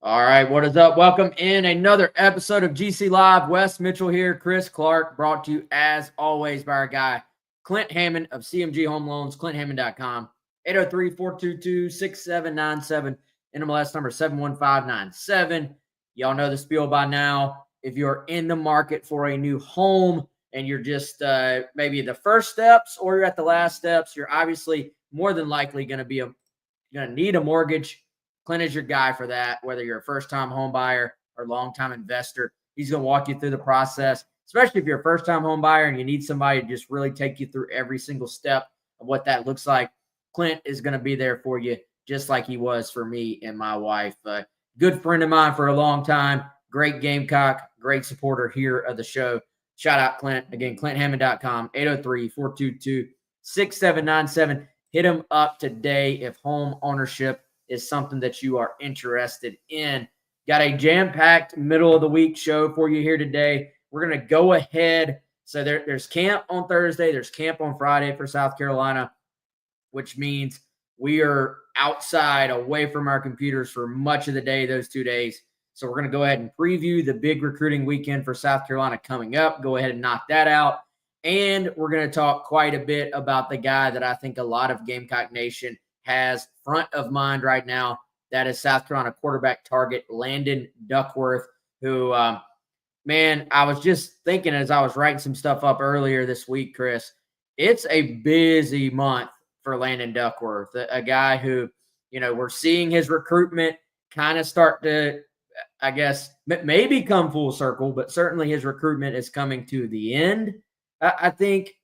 All right, what is up? Welcome in another episode of GC Live. Wes Mitchell here, Chris Clark, brought to you as always by our guy, Clint Hammond of CMG Home Loans, ClintHammond.com, 803-422-6797, NMLS number 71597. Y'all know the spiel by now. If you're in the market for a new home and you're just maybe the first steps or you're at the last steps, you're obviously more than likely going to need a mortgage. Clint is your guy for that, whether you're a first-time home buyer or long-time investor. He's going to walk you through the process, especially if you're a first-time home buyer and you need somebody to just really take you through every single step of what that looks like. Clint is going to be there for you, just like he was for me and my wife. Good friend of mine for a long time, great Gamecock, great supporter here of the show. Shout out Clint. Again, ClintHammond.com, 803-422-6797. Hit him up today if home ownership is something that you are interested in. Got a jam-packed middle of the week show for you here today. We're going to go ahead. So there's camp on Thursday. There's camp on Friday for South Carolina, which means we are outside away from our computers for much of the day, those 2 days. So we're going to go ahead and preview the big recruiting weekend for South Carolina coming up. Go ahead and knock that out. And we're going to talk quite a bit about the guy that I think a lot of Gamecock Nation has front of mind right now. That is South Carolina quarterback target Landon Duckworth, who, man, I was just thinking as I was writing some stuff up earlier this week, Chris, it's a busy month for Landon Duckworth, a guy who, we're seeing his recruitment kind of start to, I guess, maybe come full circle, but certainly his recruitment is coming to the end. I think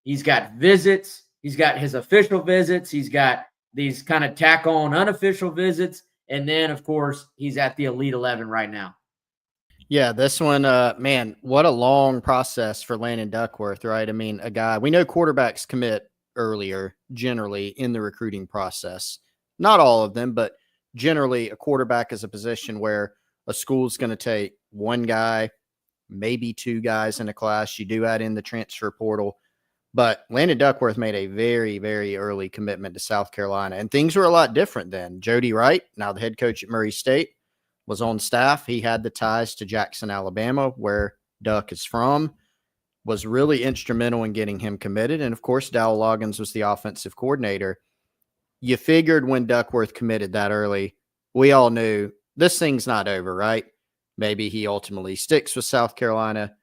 he's got visits. He's got his official visits. He's got these kind of tack on unofficial visits. And then, of course, he's at the Elite 11 right now. Yeah, this one, man, what a long process for Landon Duckworth, right? I mean, a guy, we know quarterbacks commit earlier, generally, in the recruiting process. Not all of them, but generally a quarterback is a position where a school's going to take one guy, maybe two guys in a class. You do add in the transfer portal. But Landon Duckworth made a very, very early commitment to South Carolina, and things were a lot different then. Jody Wright, now the head coach at Murray State, was on staff. He had the ties to Jackson, Alabama, where Duck is from, was really instrumental in getting him committed. And, of course, Dowell Loggins was the offensive coordinator. You figured when Duckworth committed that early, we all knew this thing's not over, right? Maybe he ultimately sticks with South Carolina.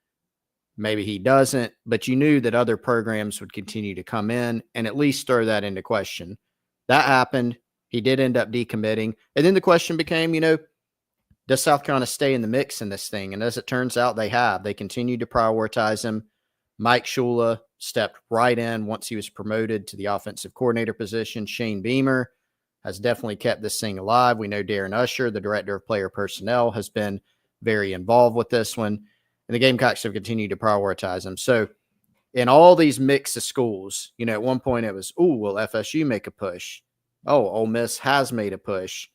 Maybe he doesn't, but you knew that other programs would continue to come in and at least throw that into question. That happened. He did end up decommitting. And then the question became, does South Carolina stay in the mix in this thing? And as it turns out, they have. They continued to prioritize him. Mike Shula stepped right in once he was promoted to the offensive coordinator position. Shane Beamer has definitely kept this thing alive. We know Darren Usher, the director of player personnel, has been very involved with this one. And the Gamecocks have continued to prioritize them. So in all these mix of schools, at one point it was, will FSU make a push? Oh, Ole Miss has made a push.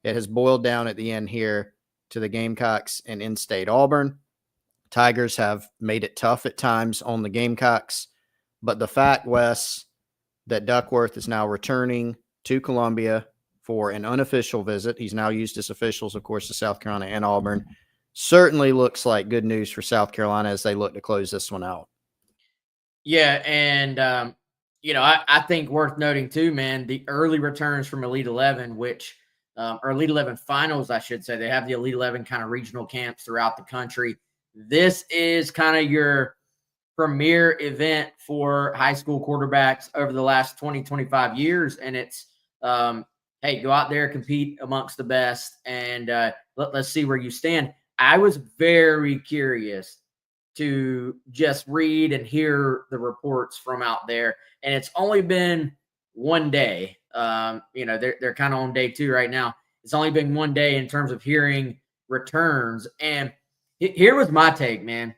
It has boiled down at the end here to the Gamecocks and in-state Auburn. Tigers have made it tough at times on the Gamecocks. But the fact, Wes, that Duckworth is now returning to Columbia for an unofficial visit. He's now used as officials, of course, to South Carolina and Auburn. Certainly looks like good news for South Carolina as they look to close this one out. Yeah, and, I think worth noting too, man, the early returns from Elite 11, which or Elite 11 finals, I should say. They have the Elite 11 kind of regional camps throughout the country. This is kind of your premier event for high school quarterbacks over the last 20, 25 years. And it's, hey, go out there, compete amongst the best, and let's see where you stand. I was very curious to just read and hear the reports from out there. And it's only been one day. They're kind of on day 2 right now. It's only been one day in terms of hearing returns. And here was my take, man.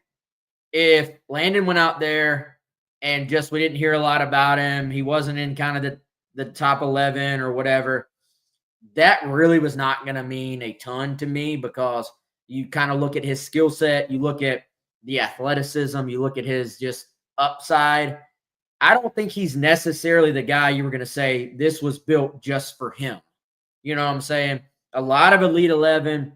If Landon went out there and just we didn't hear a lot about him, he wasn't in kind of the top 11 or whatever, that really was not going to mean a ton to me, because you kind of look at his skill set, you look at the athleticism, you look at his just upside. I don't think he's necessarily the guy you were going to say this was built just for him. You know what I'm saying? a lot of Elite 11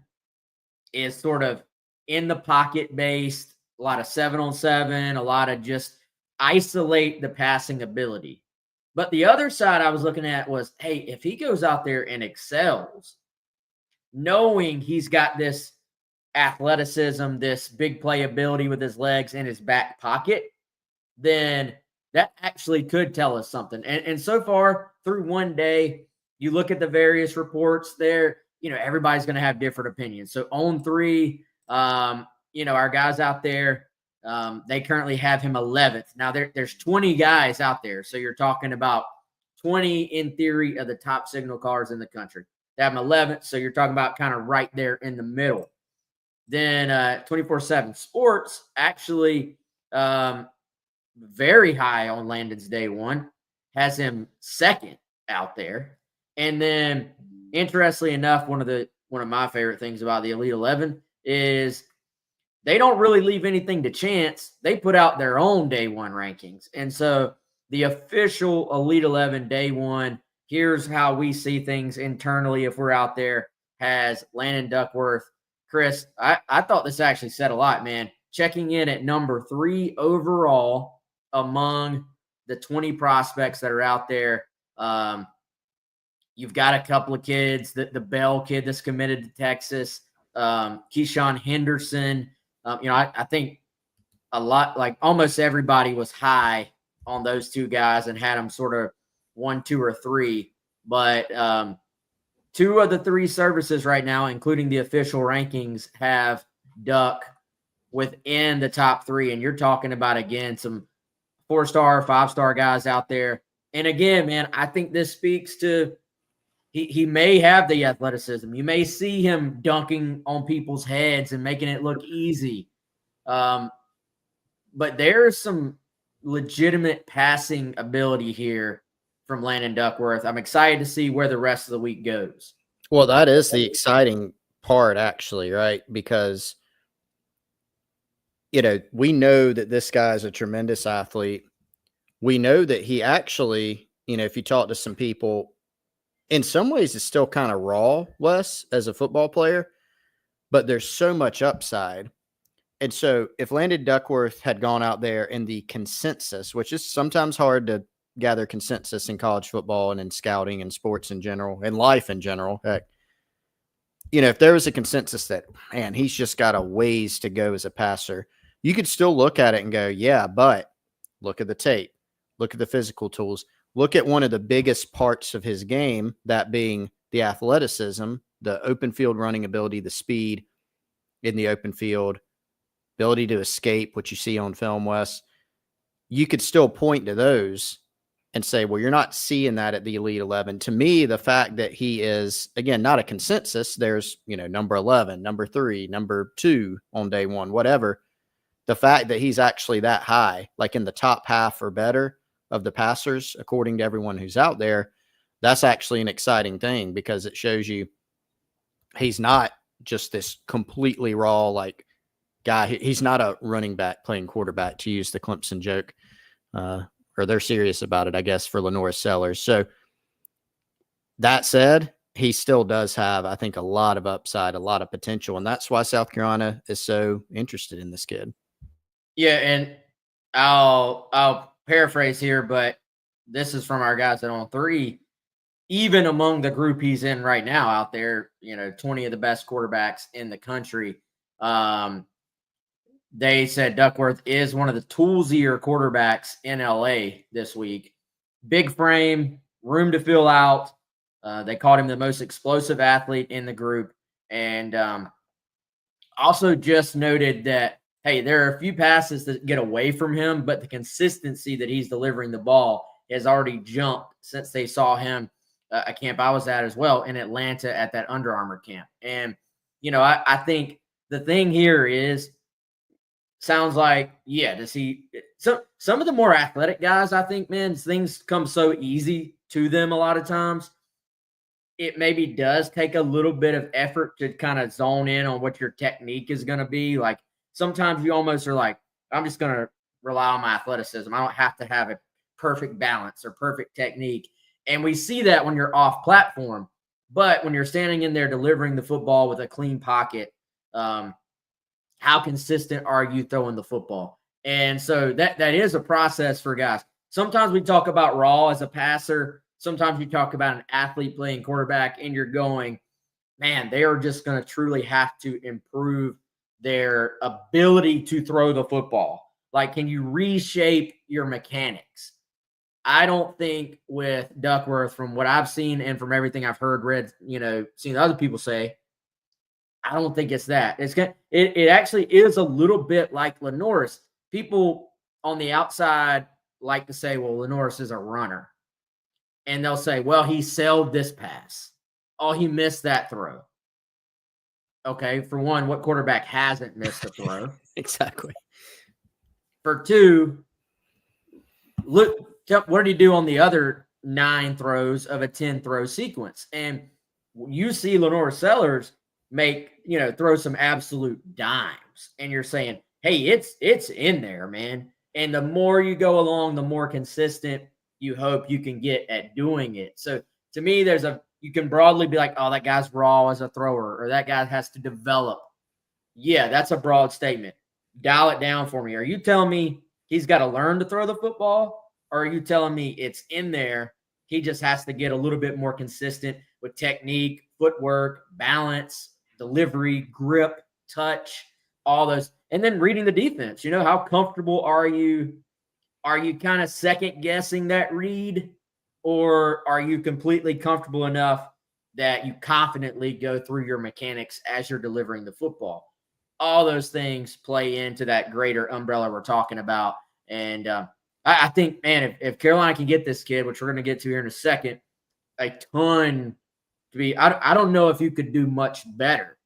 is sort of in the pocket based, a lot of 7-on-7, a lot of just isolate the passing ability. But the other side I was looking at was, hey, if he goes out there and excels, knowing he's got this athleticism, this big playability with his legs in his back pocket, then that actually could tell us something. And so far, through one day, you look at the various reports there, everybody's going to have different opinions. So on 3, our guys out there, they currently have him 11th. Now there's 20 guys out there. So you're talking about 20 in theory of the top signal callers in the country. They have him 11th. So you're talking about kind of right there in the middle. Then 24/7 Sports actually very high on Landon's day one, has him second out there. And then interestingly enough, one of my favorite things about the Elite 11 is they don't really leave anything to chance. They put out their own day one rankings. And so the official Elite 11 day one, here's how we see things internally if we're out there, has Landon Duckworth. Chris, I thought this actually said a lot, man. Checking in at number 3 overall among the 20 prospects that are out there. You've got a couple of kids, the Bell kid that's committed to Texas, Keyshawn Henderson. I think a lot, like almost everybody was high on those two guys and had them sort of 1, 2, or 3. But 2 of the 3 services right now, including the official rankings, have Duck within the top 3. And you're talking about, again, some 4-star, 5-star guys out there. And again, man, I think this speaks to he may have the athleticism. You may see him dunking on people's heads and making it look easy. But there's some legitimate passing ability here from Landon Duckworth. I'm excited to see where the rest of the week goes. Well, that is the exciting part, actually, right? Because we know that this guy is a tremendous athlete. We know that he actually, if you talk to some people, in some ways is still kind of raw, Wes, as a football player, but there's so much upside. And so if Landon Duckworth had gone out there in the consensus, which is sometimes hard to gather consensus in college football and in scouting and sports in general and life in general, heck, if there was a consensus that, man, he's just got a ways to go as a passer, you could still look at it and go, yeah, but look at the tape, look at the physical tools, look at one of the biggest parts of his game, that being the athleticism, the open field running ability, the speed in the open field, ability to escape, what you see on film, Wes. You could still point to those and say, well, you're not seeing that at the Elite 11. To me, the fact that he is, again, not a consensus, there's, number 11, number 3, number 2 on day one, whatever. The fact that he's actually that high, like in the top half or better of the passers, according to everyone who's out there, that's actually an exciting thing because it shows you he's not just this completely raw, like, guy. He's not a running back playing quarterback, to use the Clemson joke, or they're serious about it, I guess, for Lenora Sellers. So that said, he still does have, I think, a lot of upside, a lot of potential, and that's why South Carolina is so interested in this kid. Yeah, and I'll paraphrase here, but this is from our guys at On 3. Even among the group he's in right now out there, 20 of the best quarterbacks in the country, they said Duckworth is one of the toolsier quarterbacks in LA this week. Big frame, room to fill out. They called him the most explosive athlete in the group. And also just noted that, hey, there are a few passes that get away from him, but the consistency that he's delivering the ball has already jumped since they saw him a camp I was at as well in Atlanta at that Under Armour camp. And, I think the thing here is, sounds like, yeah, does he – some of the more athletic guys, I think, man, things come so easy to them a lot of times. It maybe does take a little bit of effort to kind of zone in on what your technique is going to be. Like, sometimes you almost are like, I'm just going to rely on my athleticism. I don't have to have a perfect balance or perfect technique. And we see that when you're off platform. But when you're standing in there delivering the football with a clean pocket, how consistent are you throwing the football? And so that is a process for guys. Sometimes we talk about raw as a passer. Sometimes you talk about an athlete playing quarterback, and you're going, man, they are just going to truly have to improve their ability to throw the football. Like, can you reshape your mechanics? I don't think with Duckworth, from what I've seen and from everything I've heard, read, seen other people say, I don't think it's that. It actually is a little bit like Lenoris. People on the outside like to say, well, Lenoris is a runner. And they'll say, well, he sailed this pass. Oh, he missed that throw. Okay, for one, what quarterback hasn't missed a throw? Exactly. For two, look, what did he do on the other 9 throws of a 10-throw sequence? And you see Lenore Sellers throw some absolute dimes, and you're saying, hey, it's in there, man. And the more you go along, the more consistent you hope you can get at doing it. So to me, you can broadly be like, oh, that guy's raw as a thrower, or that guy has to develop. Yeah, that's a broad statement. Dial it down for me. Are you telling me he's got to learn to throw the football, or are you telling me it's in there? He just has to get a little bit more consistent with technique, footwork, balance, delivery, grip, touch, all those. And then reading the defense. How comfortable are you? Are you kind of second guessing that read, or are you completely comfortable enough that you confidently go through your mechanics as you're delivering the football? All those things play into that greater umbrella we're talking about. And I think, man, if Carolina can get this kid, which we're going to get to here in a second, a ton to be. I don't know if you could do much better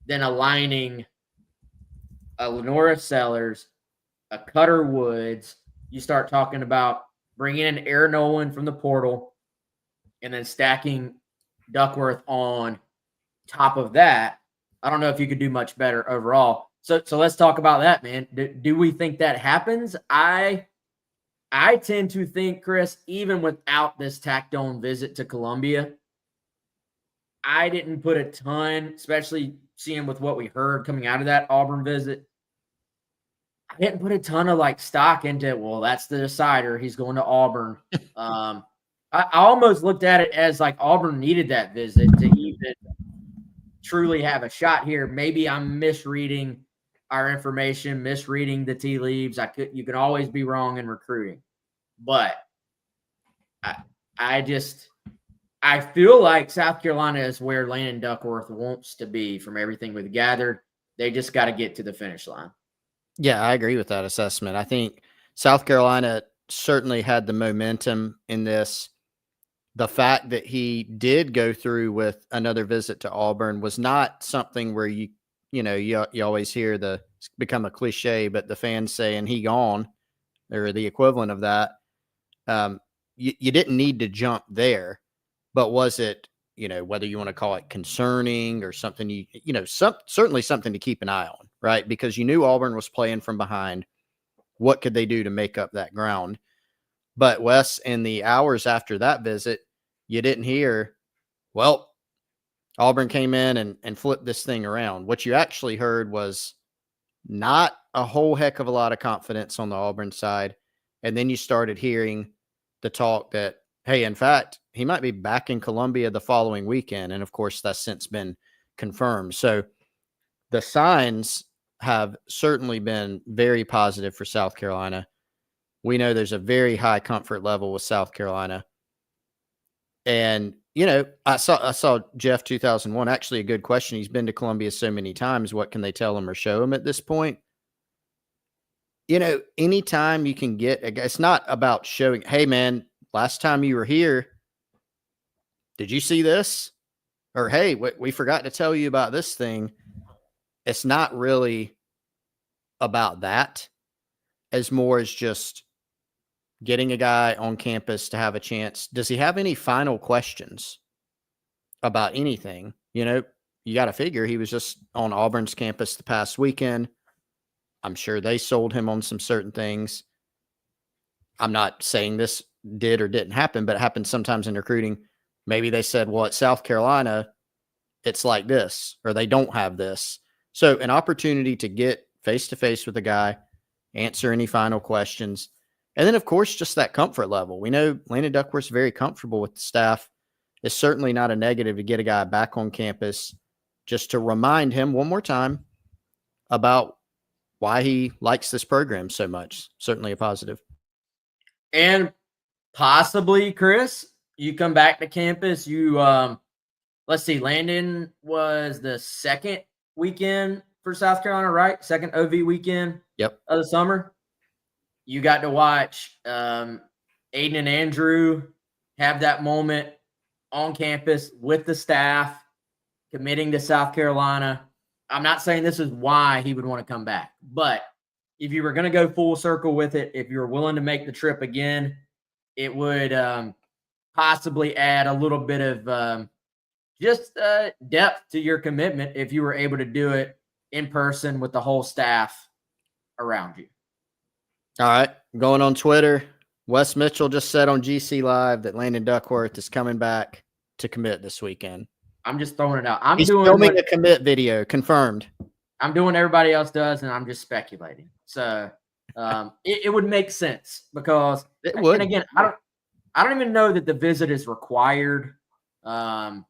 than aligning a Lenora Sellers, a Cutter Woods. You start talking about bringing in Aaron Nolan from the portal, and then stacking Duckworth on top of that. I don't know if you could do much better overall. So let's talk about that, man. Do we think that happens? I tend to think, Chris, even without this tacked on visit to Columbia, I didn't put a ton, especially seeing with what we heard coming out of that Auburn visit. I didn't put a ton of stock into it. Well, that's the decider. He's going to Auburn. I almost looked at it as Auburn needed that visit to even truly have a shot here. Maybe I'm misreading our information, misreading the tea leaves. You can always be wrong in recruiting, but I feel like South Carolina is where Landon Duckworth wants to be from everything we've gathered. They just got to get to the finish line. Yeah, I agree with that assessment. I think South Carolina certainly had the momentum in this. The fact that he did go through with another visit to Auburn was not something where you always hear it's become a cliche, but the fans saying he gone, or the equivalent of that. You didn't need to jump there, but was it, whether you want to call it concerning or something, certainly something to keep an eye on, right? Because you knew Auburn was playing from behind. What could they do to make up that ground? But Wes, in the hours after that visit, you didn't hear, well, Auburn came in and flipped this thing around. What you actually heard was not a whole heck of a lot of confidence on the Auburn side. And then you started hearing the talk that, hey, in fact, he might be back in Columbia the following weekend. And of course, that's since been confirmed. So the signs have certainly been very positive for South Carolina. We know there's a very high comfort level with South Carolina. And, I saw Jeff 2001, actually a good question. He's been to Columbia so many times. What can they tell him or show him at this point? Anytime you can it's not about showing, hey, man, last time you were here, did you see this? Or, hey, we forgot to tell you about this thing. It's not really about that, as more as just getting a guy on campus to have a chance. Does he have any final questions about anything? You got to figure he was just on Auburn's campus the past weekend. I'm sure they sold him on some certain things. I'm not saying this did or didn't happen, but it happens sometimes in recruiting. Maybe they said, well, at South Carolina, it's like this, or they don't have this. So an opportunity to get face-to-face with the guy, answer any final questions. And then, of course, just that comfort level. We know Landon Duckworth's very comfortable with the staff. It's certainly not a negative to get a guy back on campus just to remind him one more time about why he likes this program so much. Certainly a positive. And possibly, Chris, you come back to campus, you let's see, Landon was the second weekend for South Carolina, right? Second OV weekend Yep. of the summer. You got to watch Aiden and Andrew have that moment on campus with the staff, committing to South Carolina. I'm not saying this is why he would want to come back, but if you were going to go full circle with it, if you were willing to make the trip again, it would possibly add a little bit of just depth to your commitment if you were able to do it in person with the whole staff around you. All right. Going on Twitter, Wes Mitchell just said on GC Live that Landon Duckworth is coming back to commit this weekend. I'm just throwing it out. He's filming a commit video, confirmed. I'm doing what everybody else does, and I'm just speculating. So it would make sense because it would. And again, I don't even know that the visit is required. I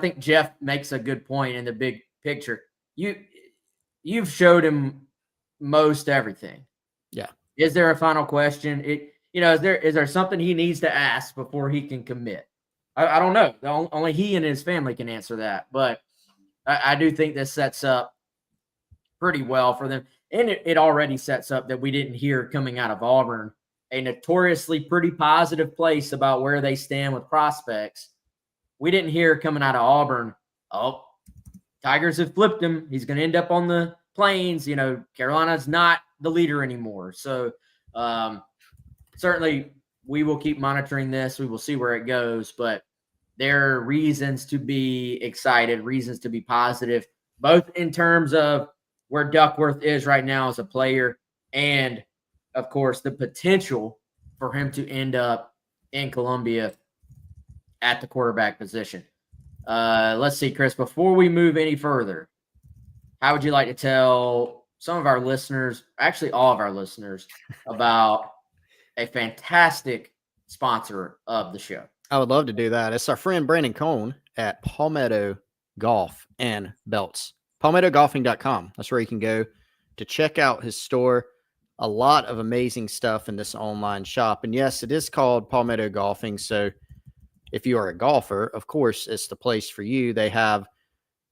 think Jeff makes a good point in the big picture. You've showed him most everything. Yeah. Is there a final question? Is there something he needs to ask before he can commit? I don't know. Only he and his family can answer that. But I do think this sets up pretty well for them. And it already sets up that we didn't hear coming out of Auburn, a notoriously pretty positive place about where they stand with prospects. We didn't hear coming out of Auburn, oh, Tigers have flipped him. He's going to end up on the Plains. Carolina's not the leader anymore. So certainly we will keep monitoring this. We will see where it goes. But there are reasons to be excited, reasons to be positive, both in terms of where Duckworth is right now as a player and, of course, the potential for him to end up in Columbia at the quarterback position. Let's see, Chris, before we move any further, how would you like to tell some of our listeners, actually all of our listeners, about a fantastic sponsor of the show? I would love to do that. It's our friend Brandon Cohn at Palmetto Golf and Belts. PalmettoGolfing.com. That's where you can go to check out his store. A lot of amazing stuff in this online shop. And yes, it is called Palmetto Golfing. So if you are a golfer, of course, it's the place for you. They have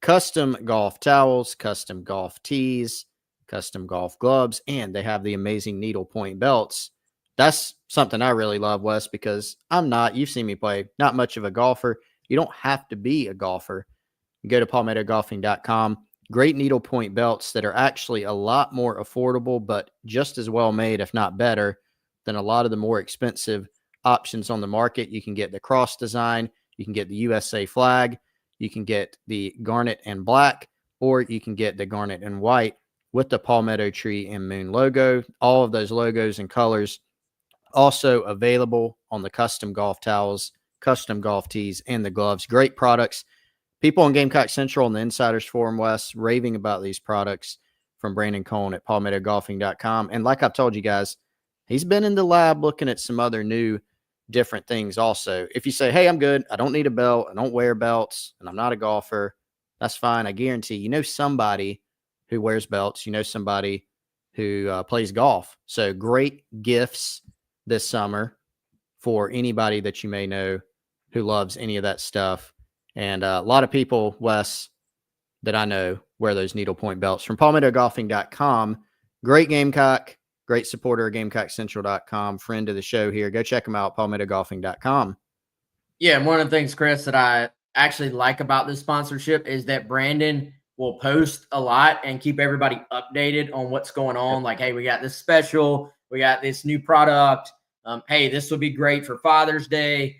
custom golf towels, custom golf tees, custom golf gloves, and they have the amazing needlepoint belts. That's something I really love, Wes, because you've seen me play, not much of a golfer. You don't have to be a golfer. You go to PalmettoGolfing.com. Great needlepoint belts that are actually a lot more affordable, but just as well made, if not better, than a lot of the more expensive options on the market. You can get the cross design, you can get the USA flag, you can get the garnet and black, or you can get the garnet and white with the palmetto tree and moon logo. All of those logos and colors also available on the custom golf towels, custom golf tees, and the gloves. Great products. People on Gamecock Central and the Insiders Forum, Wes, raving about these products from Brandon Cohn at PalmettoGolfing.com. And like I've told you guys, he's been in the lab looking at some other new different things also. If you say, hey, I'm good, I don't need a belt, I don't wear belts, and I'm not a golfer, that's fine. I guarantee you know somebody who wears belts. You know somebody who plays golf. So great gifts this summer for anybody that you may know who loves any of that stuff. And a lot of people, Wes, that I know wear those needlepoint belts from PalmettoGolfing.com. Great Gamecock, great supporter of GamecockCentral.com, friend of the show here. Go check them out, PalmettoGolfing.com. Yeah, and one of the things, Chris, that I actually like about this sponsorship is that Brandon will post a lot and keep everybody updated on what's going on. Like, hey, we got this special, we got this new product. Hey, this would be great for Father's Day.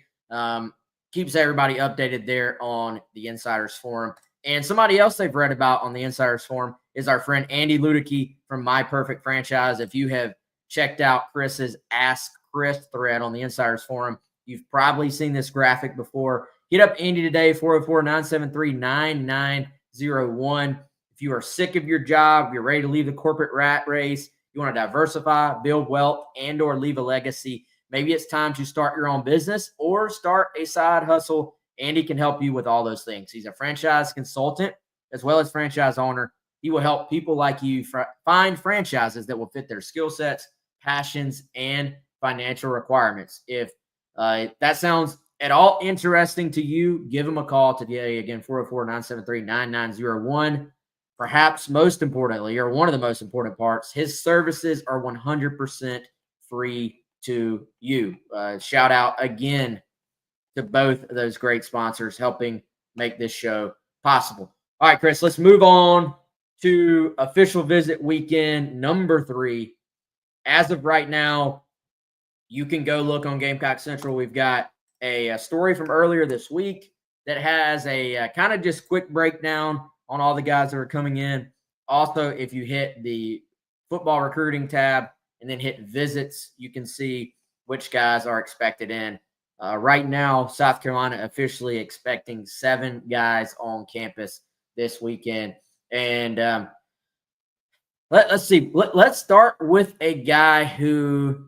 Keeps everybody updated there on the Insiders Forum. And somebody else they've read about on the Insiders Forum is our friend Andy Luedecke from My Perfect Franchise. If you have checked out Chris's Ask Chris thread on the Insiders Forum, You've probably seen this graphic before. Hit up Andy today, 404-973-9901. If you are sick of your job, you're ready to leave the corporate rat race, you want to diversify, build wealth, and or leave a legacy, maybe it's time to start your own business or start a side hustle. Andy can help you with all those things. He's a franchise consultant as well as franchise owner. He will help people like you find franchises that will fit their skill sets, passions, and financial requirements. If that sounds at all interesting to you, give him a call today. Again, 404-973-9901. Perhaps most importantly, or one of the most important parts, his services are 100% free to you. Shout out again to both of those great sponsors helping make this show possible. All right, Chris, let's move on to official visit weekend number 3. As of right now, you can go look on Gamecock Central. We've got a story from earlier this week that has a kind of just quick breakdown on all the guys that are coming in. Also, if you hit the football recruiting tab and then hit visits, you can see which guys are expected in. Right now, South Carolina officially expecting 7 guys on campus this weekend. And let's see. Let's start with a guy who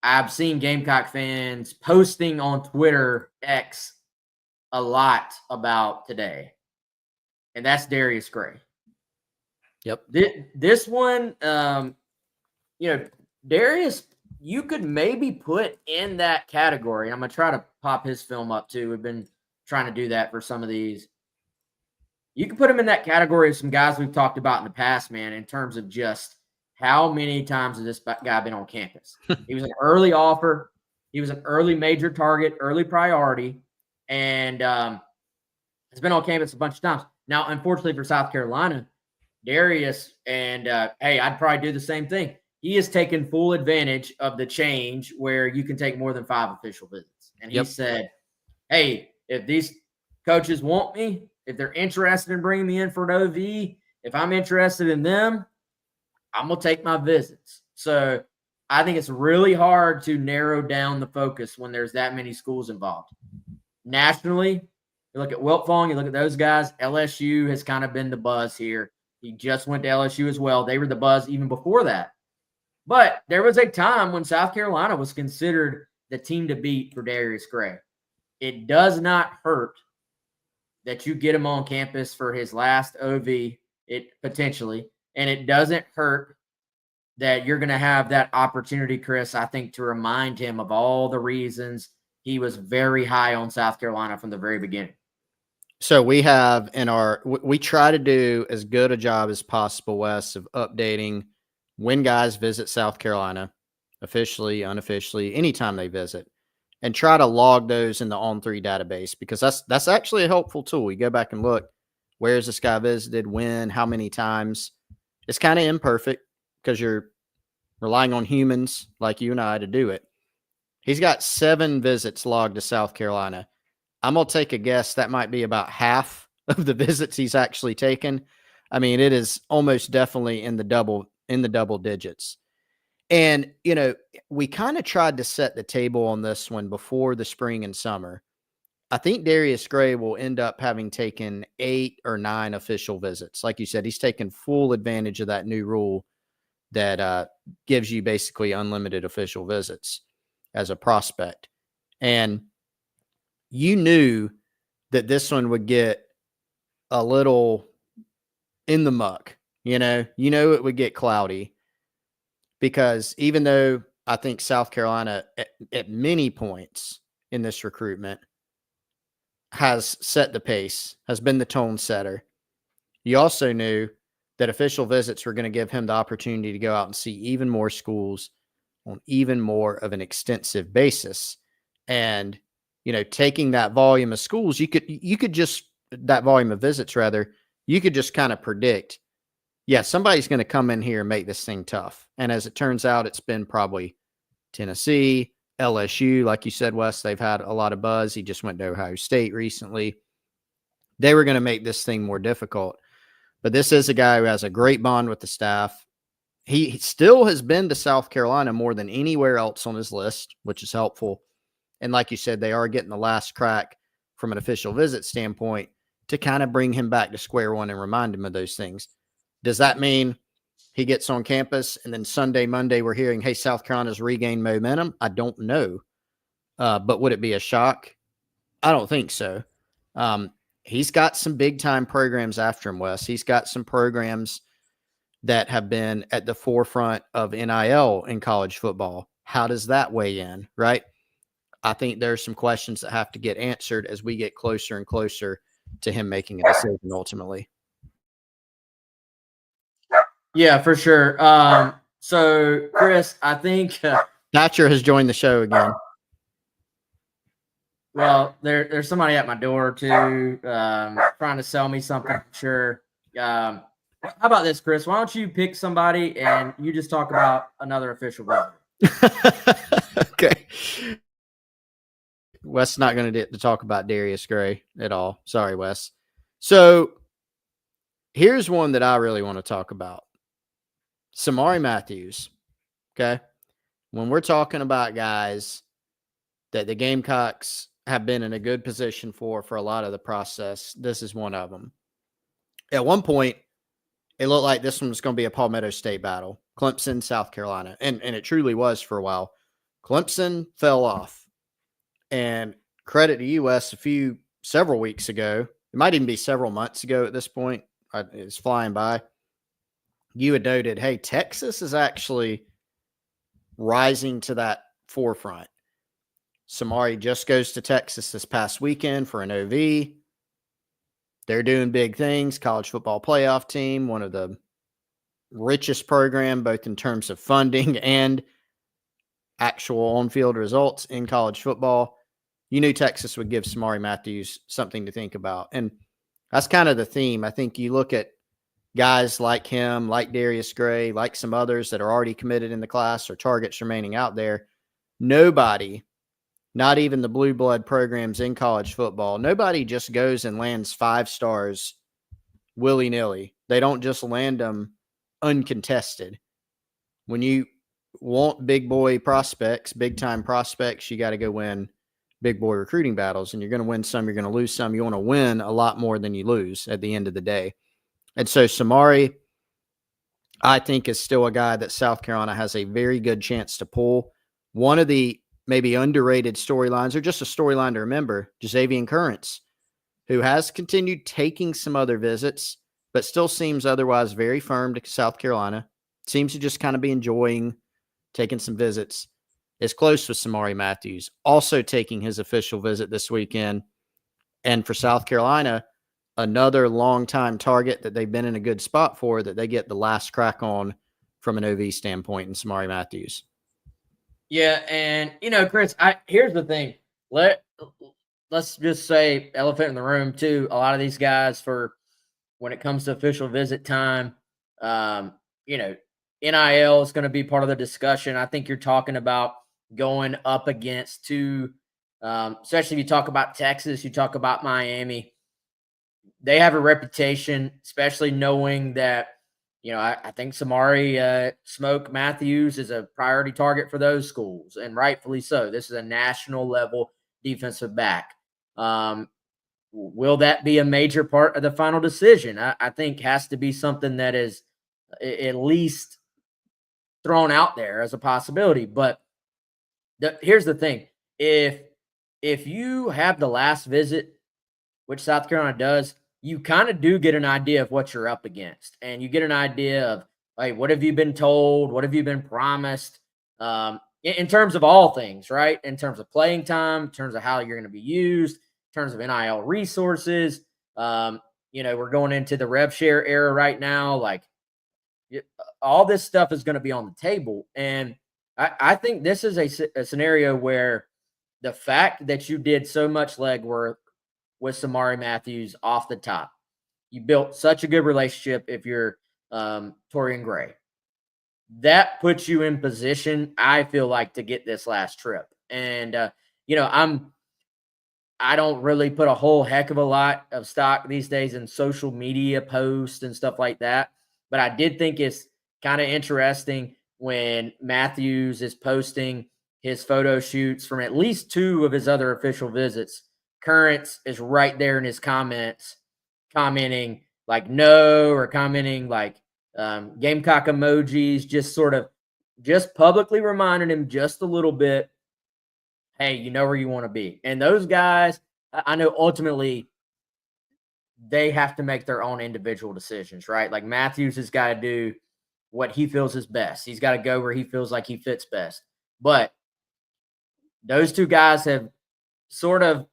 I've seen Gamecock fans posting on Twitter X a lot about today. And that's Gray. Yep. This one, Darius, you could maybe put in that category. I'm going to try to pop his film up too. We've been trying to do that for some of these. You can put him in that category of some guys we've talked about in the past, man, in terms of just how many times has this guy been on campus. He was an early offer. He was an early major target, early priority, and has been on campus a bunch of times. Now, unfortunately for South Carolina, Darius, and hey, I'd probably do the same thing. He has taken full advantage of the change where you can take more than 5 official visits. And he said, hey, if these coaches want me, if they're interested in bringing me in for an OV, if I'm interested in them, I'm going to take my visits. So I think it's really hard to narrow down the focus when there's that many schools involved. Nationally, you look at Wiltfong, you look at those guys. LSU has kind of been the buzz here. He just went to LSU as well. They were the buzz even before that. But there was a time when South Carolina was considered the team to beat for Darius Gray. It does not hurt that you get him on campus for his last OV, potentially, and it doesn't hurt that you're going to have that opportunity, Chris, I think, to remind him of all the reasons he was very high on South Carolina from the very beginning. So we have we try to do as good a job as possible, Wes, of updating when guys visit South Carolina, officially, unofficially, anytime they visit, and try to log those in the On3 database, because that's actually a helpful tool. You go back and look, where's this guy visited, when, how many times. It's kind of imperfect because you're relying on humans like you and I to do it. He's got 7 visits logged to South Carolina. I'm going to take a guess that might be about half of the visits he's actually taken. I mean, it is almost definitely in the double digits. And, we kind of tried to set the table on this one before the spring and summer. I think Darius Gray will end up having taken 8 or 9 official visits. Like you said, he's taken full advantage of that new rule that gives you basically unlimited official visits as a prospect. And you knew that this one would get a little in the muck, it would get cloudy, because even though I think South Carolina at many points in this recruitment has set the pace, has been the tone setter, you also knew that official visits were going to give him the opportunity to go out and see even more schools on even more of an extensive basis. And, taking that volume of schools, you could just, that volume of visits rather, you could just kind of predict, somebody's going to come in here and make this thing tough. And as it turns out, it's been probably Tennessee, LSU. Like you said, Wes, they've had a lot of buzz. He just went to Ohio State recently. They were going to make this thing more difficult. But this is a guy who has a great bond with the staff. He still has been to South Carolina more than anywhere else on his list, which is helpful. And like you said, they are getting the last crack from an official visit standpoint to kind of bring him back to square one and remind him of those things. Does that mean he gets on campus and then Sunday, Monday, we're hearing, hey, South Carolina's regained momentum? I don't know. But would it be a shock? I don't think so. He's got some big time programs after him, Wes. He's got some programs that have been at the forefront of NIL in college football. How does that weigh in, right? I think there's some questions that have to get answered as we get closer and closer to him making a decision ultimately. Yeah, for sure. So, Chris, I think Thatcher has joined the show again. Well, there's somebody at my door too, trying to sell me something. I'm sure. How about this, Chris? Why don't you pick somebody and you just talk about another official visit? Okay. Wes not going to get to talk about Darius Gray at all. Sorry, Wes. So here's one that I really want to talk about. Samari Matthews. Okay. When we're talking about guys that the Gamecocks have been in a good position for a lot of the process, this is one of them. At one point, it looked like this one was going to be a Palmetto State battle. Clemson, South Carolina. And it truly was for a while. Clemson fell off. And credit to US several weeks ago, it might even be several months ago at this point. It's flying by. You had noted, hey, Texas is actually rising to that forefront. Samari just goes to Texas this past weekend for an OV. They're doing big things. College football playoff team, one of the richest program, both in terms of funding and actual on-field results in college football. You knew Texas would give Samari Matthews something to think about. And that's kind of the theme. I think you look at guys like him, like Darius Gray, like some others that are already committed in the class or targets remaining out there. Nobody, not even the blue blood programs in college football, nobody just goes and lands 5 stars willy-nilly. They don't just land them uncontested. When you want big boy prospects, big time prospects, you got to go win big boy recruiting battles, and you're going to win some, you're going to lose some. You want to win a lot more than you lose at the end of the day. And so Samari, I think, is still a guy that South Carolina has a very good chance to pull. One of the maybe underrated storylines, or just a storyline to remember, Jazavian Currents, who has continued taking some other visits, but still seems otherwise very firm to South Carolina, seems to just kind of be enjoying taking some visits, is close with Samari Matthews, also taking his official visit this weekend. And for South Carolina, another long-time target that they've been in a good spot for, that they get the last crack on from an OV standpoint in Samari Matthews. Yeah, and Chris, here's the thing. Let's just say elephant in the room too. A lot of these guys, for when it comes to official visit time, NIL is going to be part of the discussion. I think you're talking about going up against two, especially if you talk about Texas, you talk about Miami. They have a reputation, especially knowing that, I think Samari Smoke Matthews is a priority target for those schools, and rightfully so. This is a national level defensive back. Will that be a major part of the final decision? I think has to be something that is at least thrown out there as a possibility. But here's the thing. If you have the last visit, which South Carolina does, you kind of do get an idea of what you're up against. And you get an idea of, hey, what have you been told? What have you been promised? In terms of all things, right? In terms of playing time, in terms of how you're going to be used, in terms of NIL resources. We're going into the rev share era right now. Like, all this stuff is going to be on the table. And I think this is a scenario where the fact that you did so much legwork with Samari Matthews off the top, you built such a good relationship if you're Torian Gray, that puts you in position, I feel like, to get this last trip. And, I don't really put a whole heck of a lot of stock these days in social media posts and stuff like that. But I did think it's kind of interesting when Matthews is posting his photo shoots from at least 2 of his other official visits, Currents is right there in his comments, commenting like no, or commenting like Gamecock emojis, just publicly reminding him just a little bit, hey, you know where you want to be. And those guys, I know ultimately they have to make their own individual decisions, right? Like Matthews has got to do what he feels is best. He's got to go where he feels like he fits best. But those 2 guys have sort of,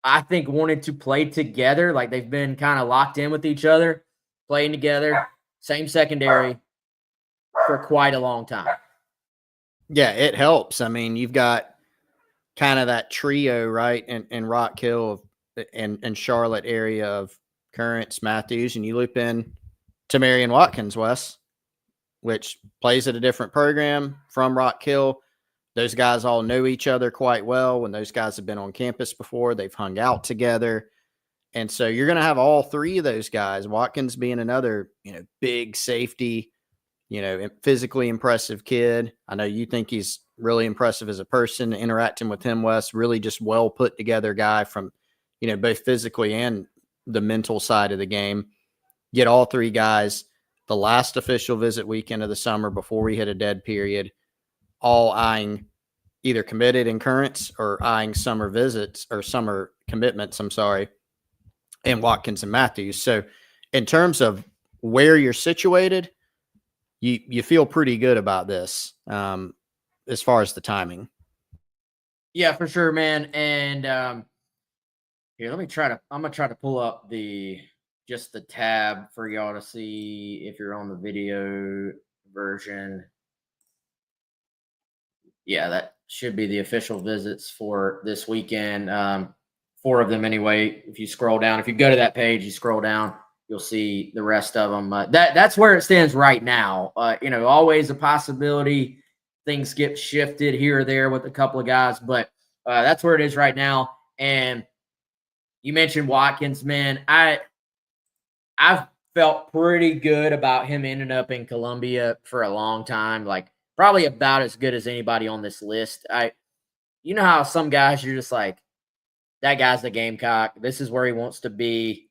I think, wanted to play together. Like they've been kind of locked in with each other, playing together, same secondary for quite a long time. Yeah, it helps. I mean, you've got kind of that trio, right, in Rock Hill and Charlotte area of Currents, Matthews, and you loop in Tamarian Watkins, Wes, which plays at a different program from Rock Hill. Those guys all know each other quite well. When those guys have been on campus before, they've hung out together. And so you're going to have all 3 of those guys, Watkins being another, big safety, physically impressive kid. I know you think he's really impressive as a person. Interacting with him, Wes, really just well put together guy from, both physically and the mental side of the game. Get all 3 guys the last official visit weekend of the summer before we hit a dead period, all eyeing either committed in Currents or eyeing summer visits or summer commitments, and Watkins and Matthews. So in terms of where you're situated, you feel pretty good about this as far as the timing. Yeah, for sure, man. And here, I'm going to try to pull up the tab for y'all to see if you're on the video version. Yeah, that should be the official visits for this weekend. 4 of them anyway. If you scroll down, if you go to that page, you scroll down, you'll see the rest of them. That's where it stands right now. Always a possibility. Things get shifted here or there with a couple of guys, but that's where it is right now. And you mentioned Watkins, man. I've felt pretty good about him ending up in Columbia for a long time. Like probably about as good as anybody on this list. You know how some guys you're just like, that guy's the Gamecock. This is where he wants to be.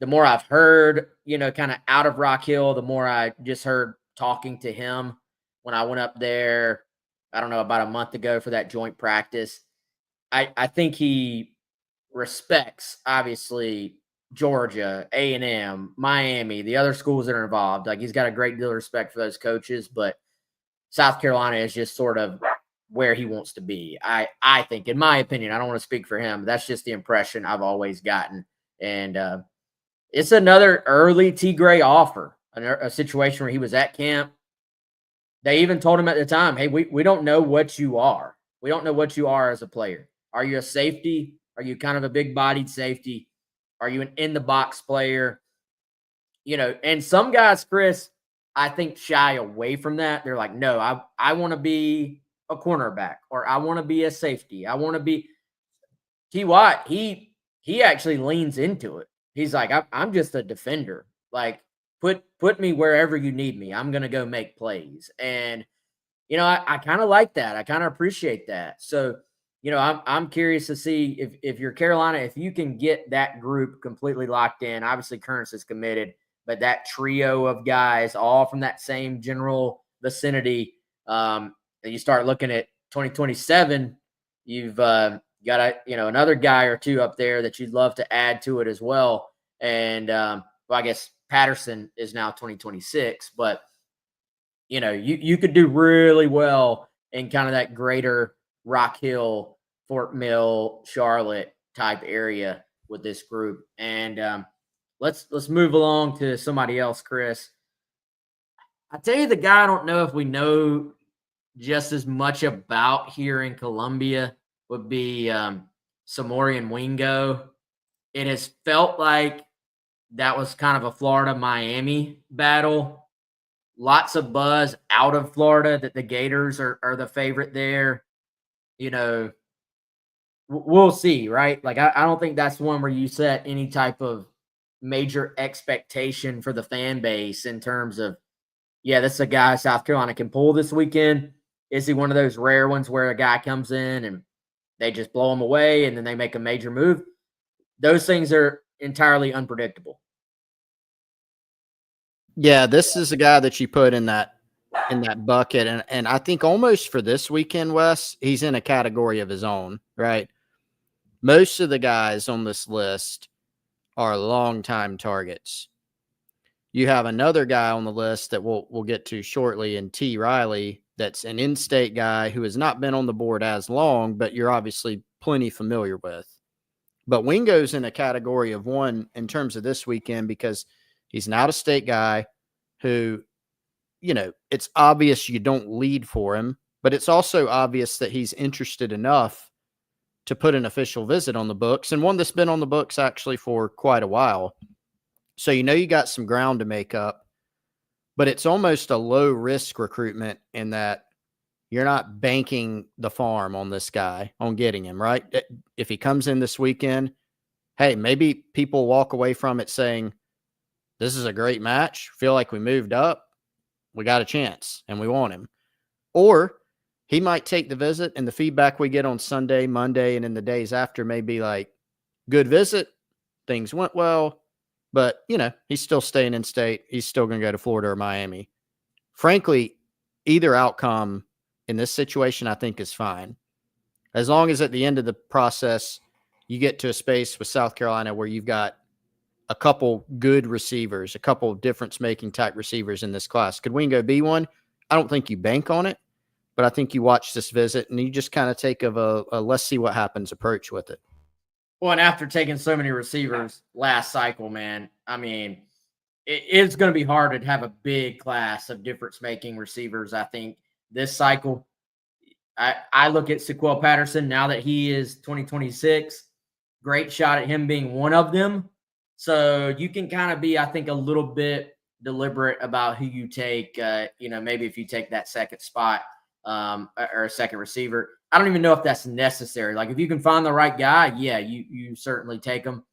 The more I've heard, kind of out of Rock Hill, the more I just heard talking to him when I went up there, I don't know, about a month ago for that joint practice. I think he respects, obviously, Georgia, A&M, Miami, the other schools that are involved. Like he's got a great deal of respect for those coaches, but South Carolina is just sort of where he wants to be. I think, in my opinion, I don't want to speak for him. That's just the impression I've always gotten. And it's another early T. Gray offer, a situation where he was at camp. They even told him at the time, hey, we don't know what you are. We don't know what you are as a player. Are you a safety? Are you kind of a big-bodied safety? Are you an in-the-box player? And some guys, Chris, I think shy away from that. They're like, no, I want to be a cornerback, or I want to be a safety. I want to be T. Watt. He actually leans into it. He's like, I'm just a defender. Like, put me wherever you need me. I'm gonna go make plays. And I kind of like that. I kind of appreciate that. So, I'm curious to see if you're Carolina, if you can get that group completely locked in. Obviously, Currents is committed, but that trio of guys, all from that same general vicinity, and you start looking at 2027, you've got another guy or 2 up there that you'd love to add to it as well. And I guess Patterson is now 2026, but you could do really well in kind of that greater Rock Hill, Fort Mill, Charlotte type area with this group. And let's move along to somebody else, Chris. I tell you, the guy I don't know if we know just as much about here in Columbia would be Samorian Wingo. It has felt like that was kind of a Florida-Miami battle. Lots of buzz out of Florida that the Gators are the favorite there. We'll see, right? Like, I don't think that's one where you set any type of major expectation for the fan base in terms of, yeah, this is a guy South Carolina can pull this weekend. Is he one of those rare ones where a guy comes in and they just blow him away and then they make a major move? Those things are entirely unpredictable. Yeah, this is a guy that you put in that bucket, and I think almost for this weekend, Wes, he's in a category of his own, right? Most of the guys on this list are longtime targets. You have another guy on the list that we'll get to shortly in T. Riley, that's an in-state guy who has not been on the board as long, but you're obviously plenty familiar with. But Wingo's in a category of one in terms of this weekend because he's an out-of-state guy who, you know, it's obvious you don't lead for him, but it's also obvious that he's interested enough to put an official visit on the books, and one that's been on the books actually for quite a while. So you know you got some ground to make up, but it's almost a low-risk recruitment in that you're not banking the farm on this guy, on getting him, right? If he comes in this weekend, hey, maybe people walk away from it saying, this is a great match, feel like we moved up, we got a chance, and we want him. Or he might take the visit, and the feedback we get on Sunday, Monday, and in the days after may be like, good visit, things went well, but, you know, he's still staying in state. He's still going to go to Florida or Miami. Frankly, either outcome in this situation I think is fine. As long as at the end of the process, you get to a space with South Carolina where you've got a couple good receivers, a couple difference-making type receivers in this class. Could Wingo be one? I don't think you bank on it, but I think you watch this visit and you just kind of take a let's see what happens approach with it. Well, and after taking so many receivers last cycle, man, I mean, it's going to be hard to have a big class of difference-making receivers. I think this cycle, I look at Sequel Patterson now that he is 2026. Great shot at him being one of them. So you can kind of be, I think, a little bit deliberate about who you take. Maybe if you take that second spot or a second receiver. I don't even know if that's necessary. Like if you can find the right guy, yeah, you certainly take him.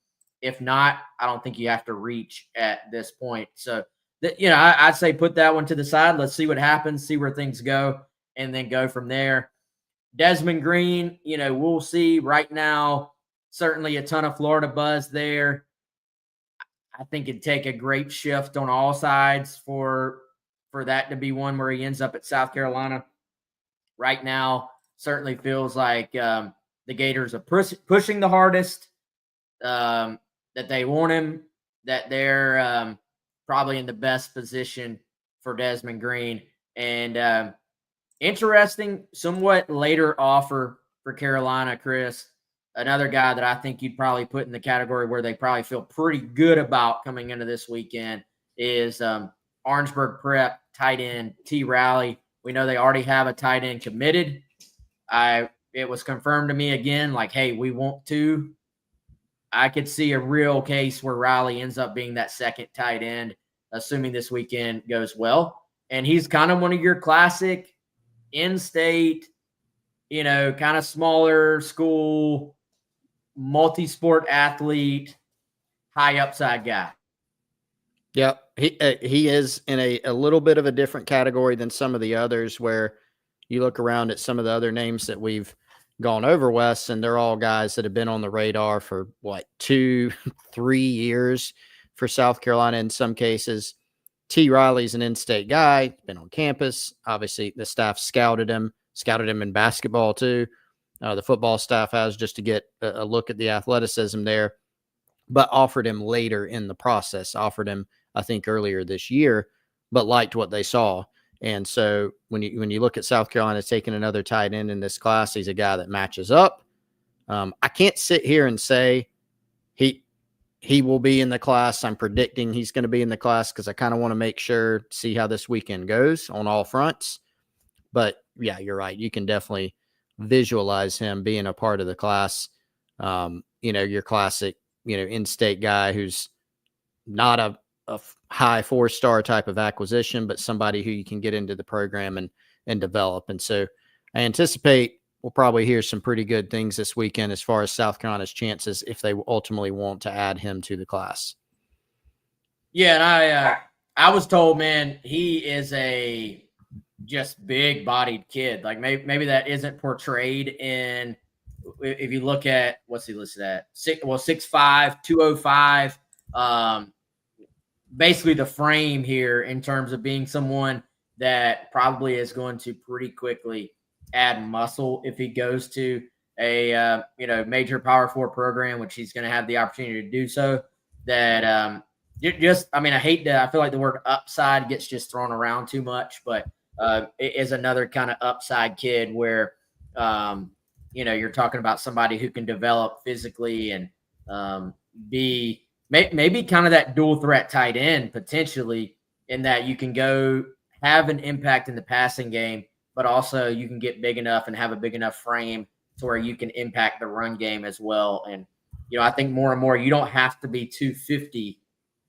If not, I don't think you have to reach at this point. So, I'd say put that one to the side. Let's see what happens, see where things go, and then go from there. Desmond Green, we'll see. Right now, certainly a ton of Florida buzz there. I think it'd take a great shift on all sides for that to be one where he ends up at South Carolina. Right now, certainly feels like the Gators are pushing the hardest, that they want him, that they're probably in the best position for Desmond Green. And interesting, somewhat later offer for Carolina, Chris. Another guy that I think you'd probably put in the category where they probably feel pretty good about coming into this weekend is Orangeburg Prep tight end T. Riley. We know they already have a tight end committed. It was confirmed to me again, like, hey, we want to. I could see a real case where Riley ends up being that second tight end, assuming this weekend goes well. And he's kind of one of your classic in-state, kind of smaller school, multi-sport athlete, high upside guy. Yep. He is in a little bit of a different category than some of the others where you look around at some of the other names that we've gone over, Wes, and they're all guys that have been on the radar for 2-3 years for South Carolina in some cases. T. Riley's an in-state guy, been on campus. Obviously, the staff scouted him in basketball too. The football staff has, just to get a look at the athleticism there, but offered him later in the process, offered him, I think, earlier this year, but liked what they saw. And so when you look at South Carolina taking another tight end in this class, he's a guy that matches up. I can't sit here and say he will be in the class. I'm predicting he's going to be in the class because I kind of want to make sure, see how this weekend goes on all fronts. But yeah, you're right. You can definitely visualize him being a part of the class. Your classic, in-state guy who's not a high 4-star type of acquisition, but somebody who you can get into the program and develop. And so I anticipate we'll probably hear some pretty good things this weekend as far as South Carolina's chances if they ultimately want to add him to the class. Yeah, and I was told, man, he is a just big-bodied kid. Like maybe that isn't portrayed in. If you look at what's he listed at 6'5", 205. Basically the frame here in terms of being someone that probably is going to pretty quickly add muscle if he goes to a major Power 4 program, which he's going to have the opportunity to do so. That I feel like the word upside gets just thrown around too much, but it is another kind of upside kid where you're talking about somebody who can develop physically and be maybe kind of that dual threat tight end potentially, in that you can go have an impact in the passing game, but also you can get big enough and have a big enough frame to where you can impact the run game as well. And, I think more and more you don't have to be 250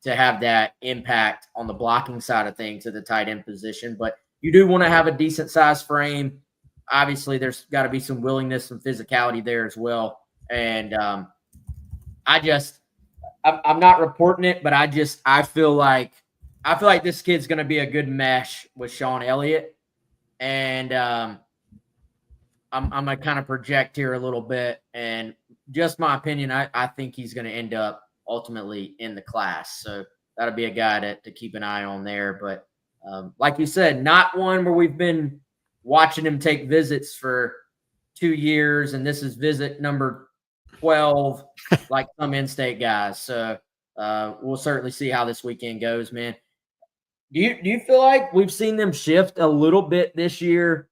to have that impact on the blocking side of things at the tight end position, but you do want to have a decent sized frame. Obviously, there's got to be some willingness, some physicality there as well. And I'm not reporting it, but I feel like this kid's going to be a good mesh with Sean Elliott, and I'm going to kind of project here a little bit, and just my opinion, I think he's going to end up ultimately in the class. So that'll be a guy to keep an eye on there. But like you said, not one where we've been watching him take visits for 2 years, and this is visit number 12, like some in-state guys. So we'll certainly see how this weekend goes, man. Do you feel like we've seen them shift a little bit this year,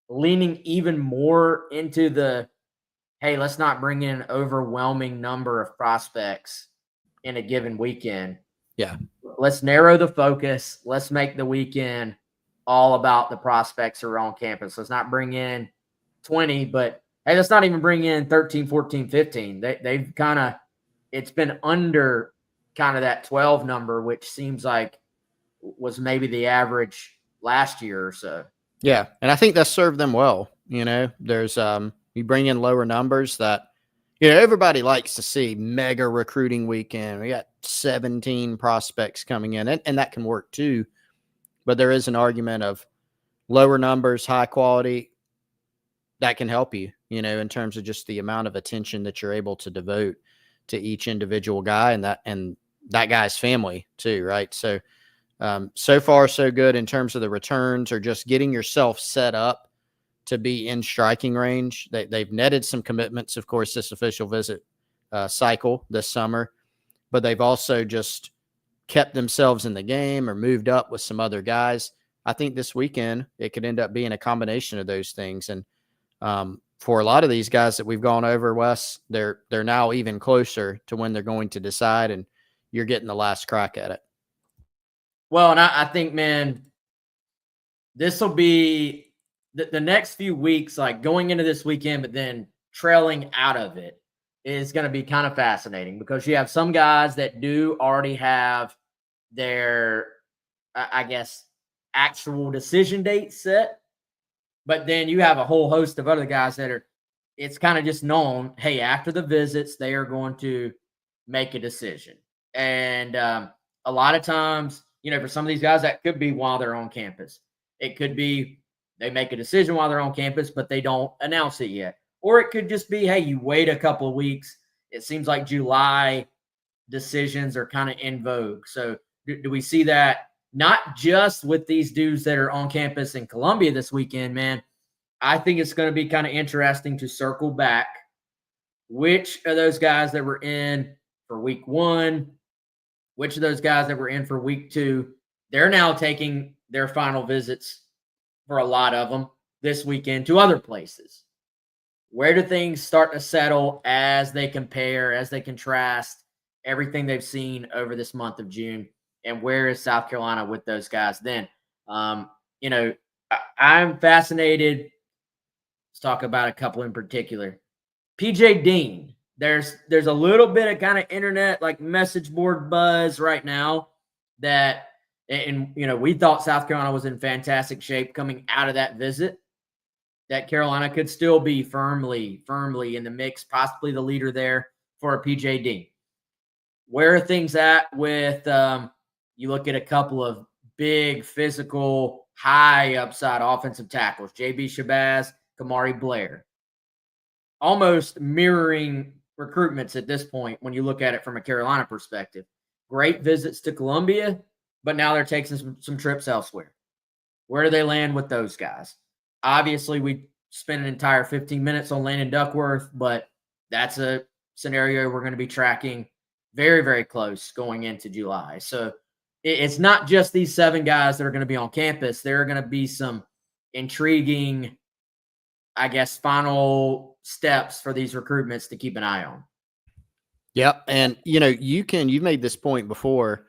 leaning even more into the, hey, let's not bring in an overwhelming number of prospects in a given weekend. Yeah. Let's narrow the focus. Let's make the weekend all about the prospects who are on campus. Let's not bring in 20, but hey, let's not even bring in 13, 14, 15. They've kind of, it's been under kind of that 12 number, which seems like was maybe the average last year or so. Yeah. And I think that served them well. There's, you bring in lower numbers that, everybody likes to see mega recruiting weekend. We got 17 prospects coming in, and that can work too. But there is an argument of lower numbers, high quality, that can help you, in terms of just the amount of attention that you're able to devote to each individual guy and that guy's family too, right? So, so far so good in terms of the returns or just getting yourself set up to be in striking range. They've netted some commitments, of course, this official visit cycle this summer, but they've also just kept themselves in the game or moved up with some other guys. I think this weekend it could end up being a combination of those things. And for a lot of these guys that we've gone over, Wes, they're now even closer to when they're going to decide, and you're getting the last crack at it. Well, and I think, man, this will be the next few weeks, like going into this weekend, but then trailing out of it is going to be kind of fascinating, because you have some guys that do already have their, I guess, actual decision date set. But then you have a whole host of other guys that are, it's kind of just known, hey, after the visits, they are going to make a decision. And a lot of times, for some of these guys, that could be while they're on campus. It could be they make a decision while they're on campus, but they don't announce it yet. Or it could just be, hey, you wait a couple of weeks. It seems like July decisions are kind of in vogue. So do we see that not just with these dudes that are on campus in Columbia this weekend, man? I think it's going to be kind of interesting to circle back which of those guys that were in for week 1, which of those guys that were in for week 2, they're now taking their final visits for a lot of them this weekend to other places. Where do things start to settle as they compare, as they contrast everything they've seen over this month of June? And where is South Carolina with those guys then? I'm fascinated. Let's talk about a couple in particular. PJ Dean. There's a little bit of kind of internet, like message board buzz right now that, and we thought South Carolina was in fantastic shape coming out of that visit, that Carolina could still be firmly in the mix, possibly the leader there for a PJ Dean. Where are things at with, you look at a couple of big physical, high upside offensive tackles, JB Shabazz, Kamari Blair. Almost mirroring recruitments at this point when you look at it from a Carolina perspective. Great visits to Columbia, but now they're taking some trips elsewhere. Where do they land with those guys? Obviously, we spent an entire 15 minutes on Landon Duckworth, but that's a scenario we're going to be tracking very, very close going into July. So it's not just these 7 guys that are going to be on campus. There are going to be some intriguing, I guess, final steps for these recruitments to keep an eye on. Yep. And, you've made this point before.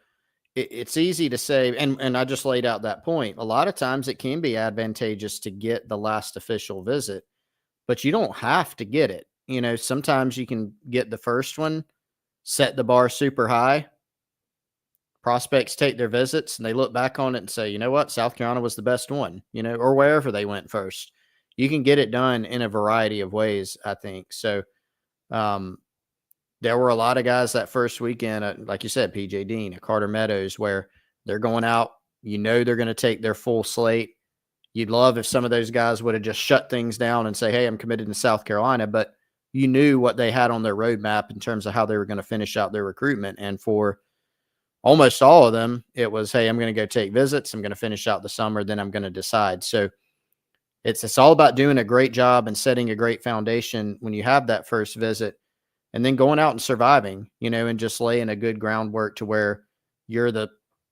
It's easy to say, and I just laid out that point. A lot of times it can be advantageous to get the last official visit, but you don't have to get it. Sometimes you can get the first one, set the bar super high. Prospects take their visits and they look back on it and say, you know what, South Carolina was the best one, or wherever they went first. You can get it done in a variety of ways, I think. So, there were a lot of guys that first weekend, like you said, PJ Dean, Carter Meadows, where they're going out. They're going to take their full slate. You'd love if some of those guys would have just shut things down and say, hey, I'm committed to South Carolina. But you knew what they had on their roadmap in terms of how they were going to finish out their recruitment. And for almost all of them, it was, hey, I'm going to go take visits. I'm going to finish out the summer. Then I'm going to decide. So it's all about doing a great job and setting a great foundation when you have that first visit. And then going out and surviving, and just laying a good groundwork to where you're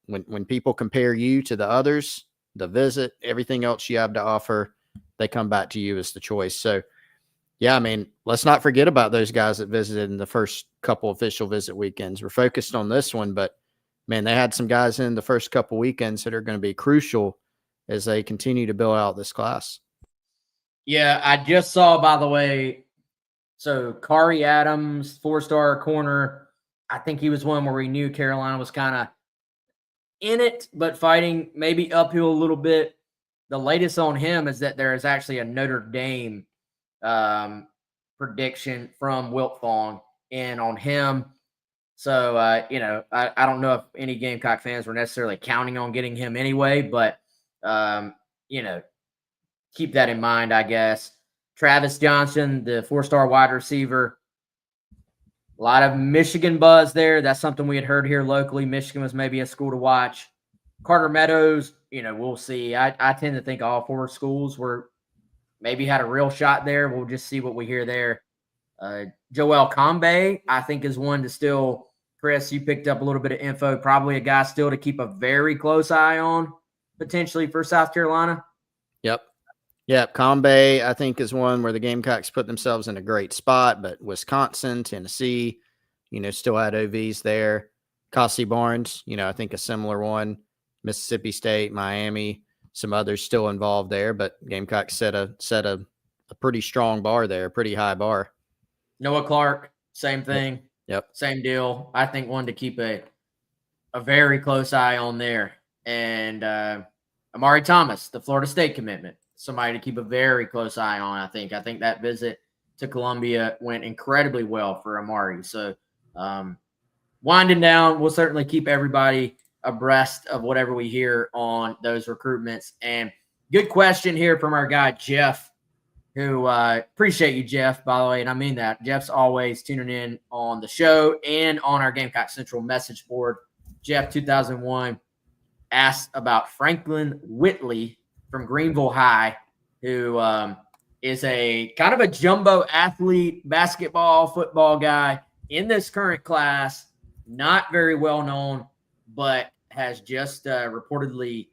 when people compare you to the others, the visit, everything else you have to offer, they come back to you as the choice. So, yeah, let's not forget about those guys that visited in the first couple official visit weekends. We're focused on this one, but, man, they had some guys in the first couple weekends that are going to be crucial as they continue to build out this class. Yeah, I just saw, by the way, so Kari Adams, 4-star corner, I think he was one where we knew Carolina was kind of in it, but fighting maybe uphill a little bit. The latest on him is that there is actually a Notre Dame prediction from Wilt Fong in on him. So, I don't know if any Gamecock fans were necessarily counting on getting him anyway, but, keep that in mind, I guess. Travis Johnson, the 4-star wide receiver. A lot of Michigan buzz there. That's something we had heard here locally. Michigan was maybe a school to watch. Carter Meadows, we'll see. I tend to think all 4 schools were maybe had a real shot there. We'll just see what we hear there. Joel Combe, I think, is one to still, Chris, you picked up a little bit of info. Probably a guy still to keep a very close eye on, potentially for South Carolina. Yep. Yeah, Combe, I think, is one where the Gamecocks put themselves in a great spot, but Wisconsin, Tennessee, still had OVs there. Cassie Barnes, I think a similar one. Mississippi State, Miami, some others still involved there, but Gamecocks set a pretty strong bar there, pretty high bar. Noah Clark, same thing. Yep. Same deal. I think one to keep a very close eye on there. And Amari Thomas, the Florida State commitment. Somebody to keep a very close eye on, I think. I think that visit to Columbia went incredibly well for Amari. So winding down, we'll certainly keep everybody abreast of whatever we hear on those recruitments. And good question here from our guy, Jeff, who appreciate you, Jeff, by the way, and I mean that. Jeff's always tuning in on the show and on our Gamecock Central message board. Jeff, 2001, asked about Franklin Whitley from Greenville High, who is a kind of a jumbo athlete, basketball, football guy in this current class, not very well known, but has just reportedly,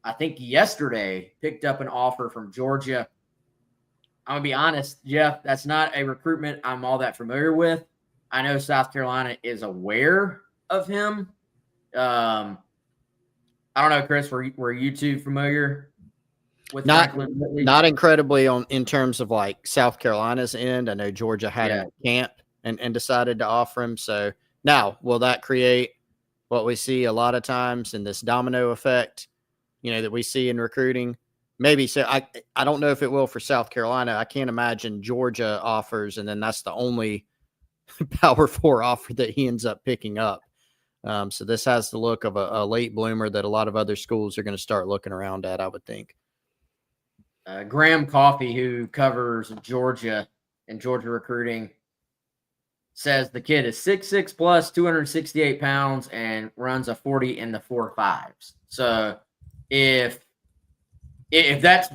I think yesterday, picked up an offer from Georgia. I'm going to be honest, Jeff, that's not a recruitment I'm all that familiar with. I know South Carolina is aware of him. I don't know, Chris, were you two familiar with Franklin Whitley? Not incredibly in terms of like South Carolina's end. I know Georgia had him at camp and decided to offer him. So now, will that create what we see a lot of times in this domino effect, that we see in recruiting? Maybe so. I don't know if it will for South Carolina. I can't imagine Georgia offers, and then that's the only Power 4 offer that he ends up picking up. So this has the look of a late bloomer that a lot of other schools are going to start looking around at, I would think. Graham Coffey, who covers Georgia and Georgia recruiting, says the kid is 6'6 plus, 268 pounds, and runs a 40 in the 4.5s. So if that's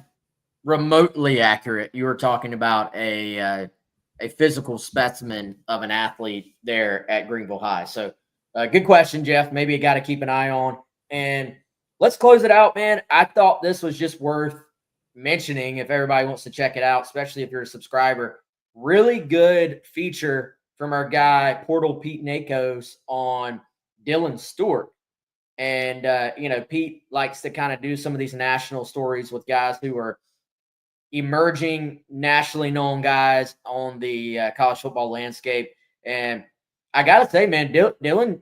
remotely accurate, you were talking about a physical specimen of an athlete there at Greenville High. So good question, Jeff. Maybe a guy to keep an eye on. And let's close it out, man. I thought this was just worth mentioning if everybody wants to check it out, especially if you're a subscriber. Really good feature from our guy, Portal Pete Nakos, on Dylan Stewart. And, Pete likes to kind of do some of these national stories with guys who are emerging, nationally known guys on the college football landscape. And I got to say, man, Dylan,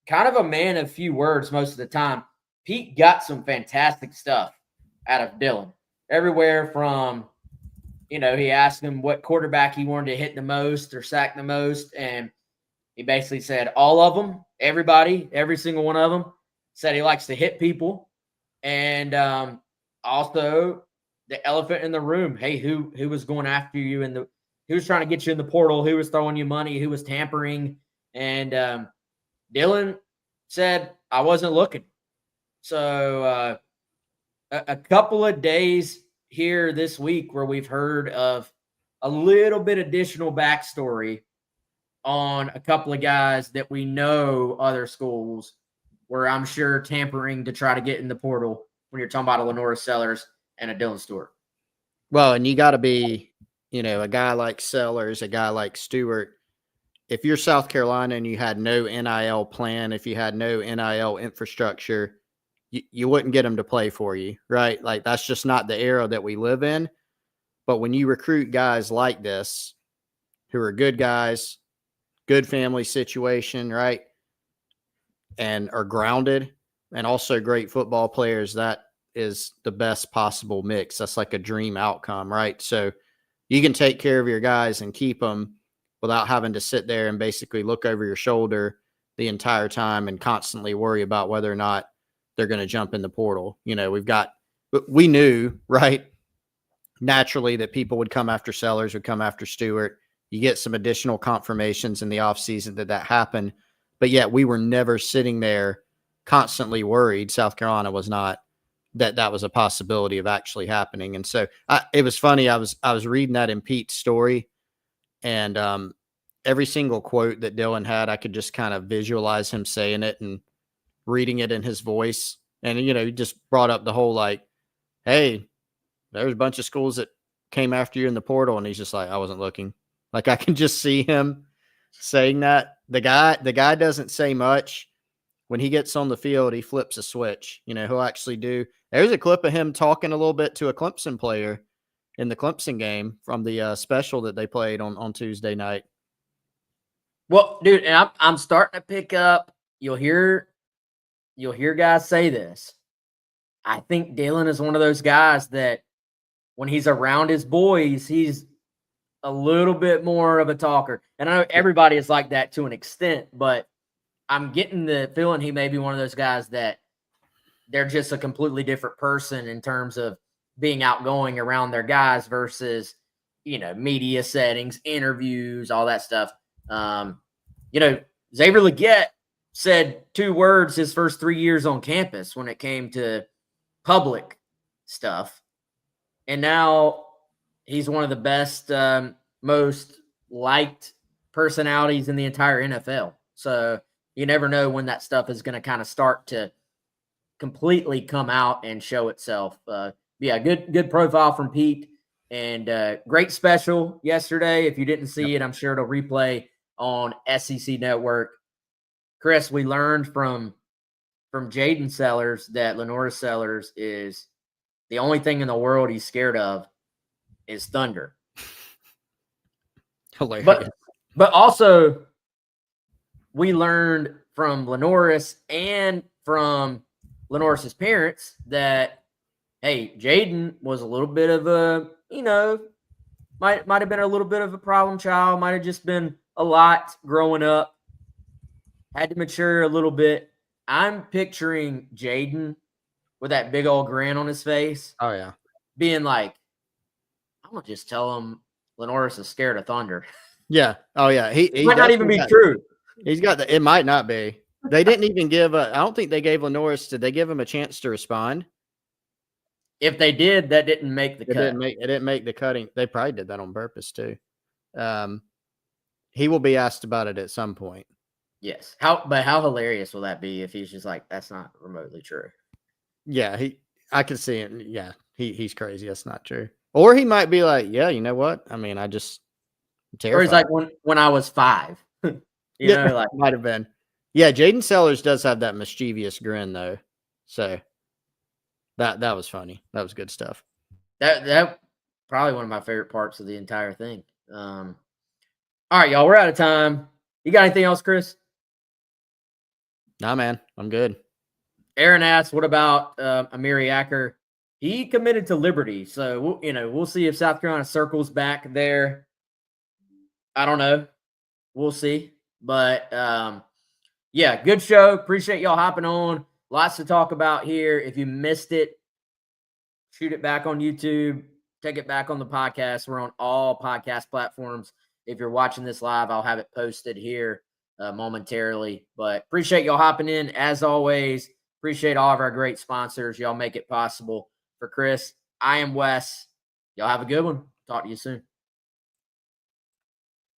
kind of a man of few words most of the time. Pete got some fantastic stuff out of Dylan. Everywhere from, he asked him what quarterback he wanted to hit the most or sack the most. And he basically said all of them, everybody, every single one of them. Said he likes to hit people. And also the elephant in the room. Hey, who was going after you and who was trying to get you in the portal? Who was throwing you money? Who was tampering? And Dylan said, I wasn't looking. So a couple of days here this week where we've heard of a little bit additional backstory on a couple of guys that we know other schools where I'm sure tampering to try to get in the portal when you're talking about a Lenora Sellers and a Dylan Stewart. Well, and you got to be, a guy like Sellers, a guy like Stewart. If you're South Carolina and you had no NIL plan, if you had no NIL infrastructure, you wouldn't get them to play for you, right? Like that's just not the era that we live in. But when you recruit guys like this, who are good guys, good family situation, right? And are grounded and also great football players, that is the best possible mix. That's like a dream outcome, right? So you can take care of your guys and keep them without having to sit there and basically look over your shoulder the entire time and constantly worry about whether or not they're going to jump in the portal. We knew, right, naturally that people would come after Sellers, would come after Stewart. You get some additional confirmations in the offseason that happened, but yet we were never sitting there constantly worried. South Carolina was not, that was a possibility of actually happening. And so it was funny. I was reading that in Pete's story, and every single quote that Dylan had, I could just kind of visualize him saying it and reading it in his voice. And, he just brought up the whole, like, hey, there's a bunch of schools that came after you in the portal. And he's just like, I wasn't looking. Like, I can just see him saying that. The guy doesn't say much. When he gets on the field, he flips a switch. He'll actually do. There's a clip of him talking a little bit to a Clemson player in the Clemson game from the special that they played on Tuesday night. Well, dude, and I'm starting to pick up. You'll hear guys say this. I think Dylan is one of those guys that when he's around his boys, he's a little bit more of a talker. And I know everybody is like that to an extent, but I'm getting the feeling he may be one of those guys that they're just a completely different person in terms of being outgoing around their guys versus, media settings, interviews, all that stuff. Xavier Luedecke said 2 words his first 3 years on campus when it came to public stuff. And now he's one of the best, most liked personalities in the entire NFL. So you never know when that stuff is going to kind of start to completely come out and show itself. Yeah, good profile from Pete, and great special yesterday. If you didn't see it, I'm sure it'll replay on SEC Network. Chris, we learned from Jaden Sellers that Lenora Sellers is the only thing in the world he's scared of is thunder. Hilarious. But also we learned from Lenoris and from Lenoris's parents that, hey, Jaden was a little bit of a, might have been a little bit of a problem child, might have just been a lot growing up. had to mature a little bit. I'm picturing Jaden with that big old grin on his face, Oh yeah. being like, I'm gonna just tell him Lenoris is scared of thunder. Yeah. Oh yeah. He Might not even definitely be got, true. he's got the, it might not be. They didn't even give I don't think they gave Lenoris, did they give him a chance to respond? If they did, that didn't make the cut. It didn't make the cutting. They probably did that on purpose too. He will be asked about it at some point. Yes. How hilarious will that be if he's just like, that's not remotely true? Yeah, I can see it. Yeah, he's crazy. That's not true. Or he might be like, yeah, you know what? I mean, I'm terrified. Or he's like, when I was 5. you know, like might have been. Yeah, Jaden Sellers does have that mischievous grin though. So that was funny. That was good stuff. That probably one of my favorite parts of the entire thing. All right, y'all, we're out of time. You got anything else, Chris? Nah, man, I'm good. Aaron asked, what about Amiri Acker? He committed to Liberty, so we'll see if South Carolina circles back there. I don't know. We'll see. But yeah, good show. Appreciate y'all hopping on. Lots to talk about here. If you missed it, shoot it back on YouTube. Take it back on the podcast. We're on all podcast platforms. If you're watching this live, I'll have it posted here momentarily. But appreciate y'all hopping in. As always, appreciate all of our great sponsors. Y'all make it possible. For Chris, I am Wes. Y'all have a good one. Talk to you soon.